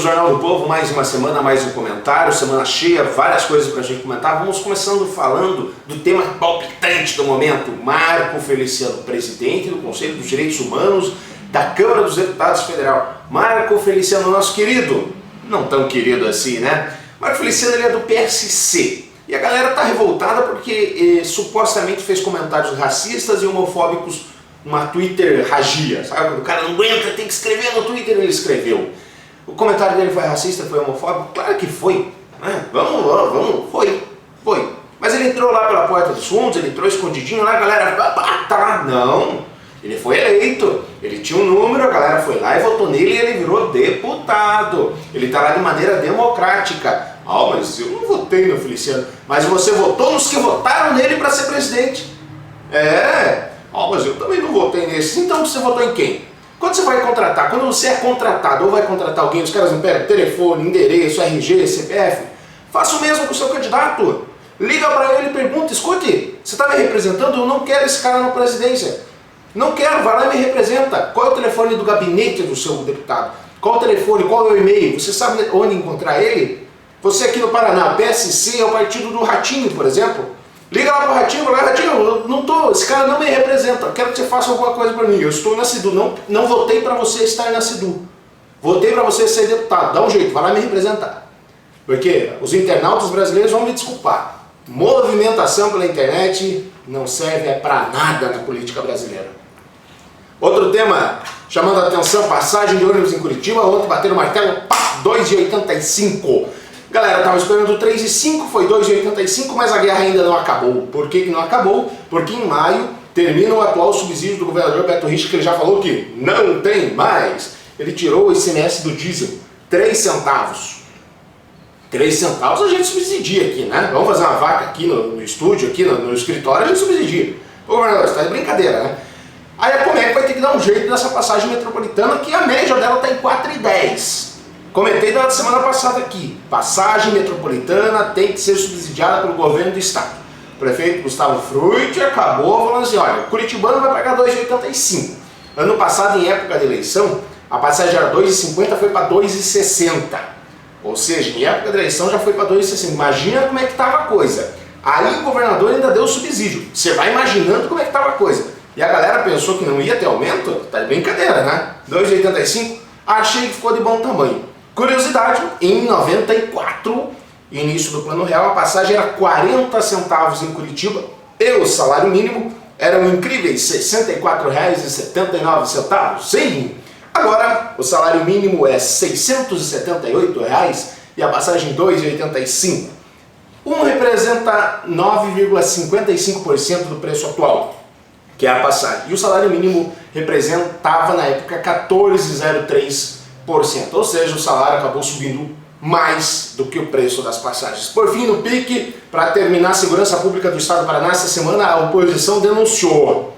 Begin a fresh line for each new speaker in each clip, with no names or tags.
Jornal do Povo, mais uma semana, mais um comentário, semana cheia, várias coisas pra gente comentar. Vamos começando falando do tema palpitante do momento, Marco Feliciano, presidente do Conselho dos Direitos Humanos da Câmara dos Deputados Federal. Marco Feliciano, nosso querido, não tão querido assim, né? Marco Feliciano, ele é do PSC. E a galera tá revoltada porque supostamente fez comentários racistas e homofóbicos numa Twitter ragia, sabe? Quando o cara não aguenta, tem que escrever no Twitter, ele escreveu. O comentário dele foi racista, foi homofóbico? Claro que foi, né? Foi. Mas ele entrou lá pela porta dos fundos, ele entrou escondidinho lá, a galera, tá lá. Não, ele foi eleito, ele tinha um número, a galera foi lá e votou nele e ele virou deputado. Ele tá lá de maneira democrática. Ah, mas eu não votei no Feliciano. Mas você votou nos que votaram nele para ser presidente. Mas eu também não votei nesse. Então você votou em quem? Quando você vai contratar, quando você é contratado ou vai contratar alguém, os caras não pegam telefone, endereço, RG, CPF, faça o mesmo com o seu candidato. Liga para ele e pergunta, escute, você está me representando? Eu não quero esse cara na presidência. Não quero, vai lá e me representa. Qual é o telefone do gabinete do seu deputado? Qual o telefone, qual é o e-mail? Você sabe onde encontrar ele? Você aqui no Paraná, PSC é o partido do Ratinho, por exemplo. Liga lá pro Ratinho, fala, Ratinho, eu não tô, esse cara não me representa, quero que você faça alguma coisa para mim, eu estou na CIDU, não votei para você estar na CIDU, votei para você ser deputado, dá um jeito, vai lá me representar. Porque os internautas brasileiros vão me desculpar, movimentação pela internet não serve para nada na política brasileira. Outro tema chamando a atenção, passagem de ônibus em Curitiba, ontem bateram o martelo, pá, 2,85. Galera, estava esperando 3,5, foi 2,85, mas a guerra ainda não acabou. Por que não acabou? Porque em maio termina o atual subsídio do governador Beto Richa, que ele já falou que não tem mais. Ele tirou o ICMS do diesel, 3 centavos. 3 centavos a gente subsidia aqui, né? Vamos fazer uma vaca aqui no estúdio, aqui no escritório, a gente subsidia. Ô governador, você tá de brincadeira, né? Aí a Comec vai ter que dar um jeito nessa passagem metropolitana, que a média dela está em 4,10. Comentei na semana passada aqui, passagem metropolitana tem que ser subsidiada pelo governo do estado. O prefeito Gustavo Frutti acabou falando assim, olha, o curitibano vai pagar 2,85. Ano passado, em época de eleição, a passagem era 2,50, foi para 2,60. Ou seja, em época de eleição já foi para 2,60. Imagina como é que estava a coisa. Aí o governador ainda deu o subsídio. Você vai imaginando como é que estava a coisa. E a galera pensou que não ia ter aumento? Tá de brincadeira, né? 2,85, achei que ficou de bom tamanho. Curiosidade, em 94, início do Plano Real, a passagem era 40 centavos em Curitiba e o salário mínimo eram incríveis R$ 64,79. Sim! Agora, o salário mínimo é R$ 678 e a passagem R$ 2,85. Representa 9,55% do preço atual, que é a passagem. E o salário mínimo representava, na época, 14,03%. Ou seja, o salário acabou subindo mais do que o preço das passagens. Por fim, no pique, para terminar a segurança pública do estado do Paraná, essa semana a oposição denunciou.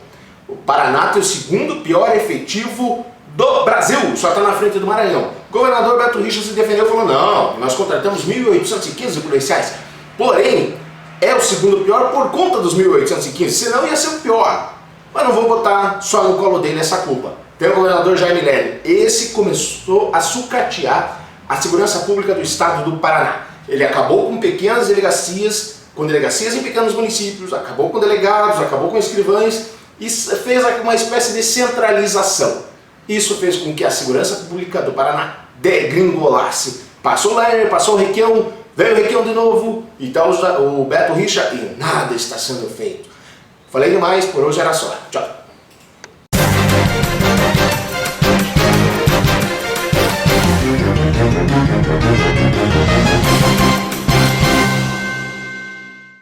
O Paraná tem o segundo pior efetivo do Brasil, só está na frente do Maranhão. O governador Beto Richa se defendeu e falou, não, nós contratamos 1.815 policiais. Porém, é o segundo pior por conta dos 1.815, senão ia ser o pior. Mas não vou botar só no colo dele essa culpa. Tem o governador Jaime Lerner, esse começou a sucatear a segurança pública do estado do Paraná. Ele acabou com pequenas delegacias, em pequenos municípios, acabou com delegados, acabou com escrivães e fez uma espécie de centralização. Isso fez com que a segurança pública do Paraná degringolasse. Passou o Lerner, passou o Requião, veio o Requião de novo, então o Beto Richa e nada está sendo feito. Falei demais, por hoje era só. Tchau.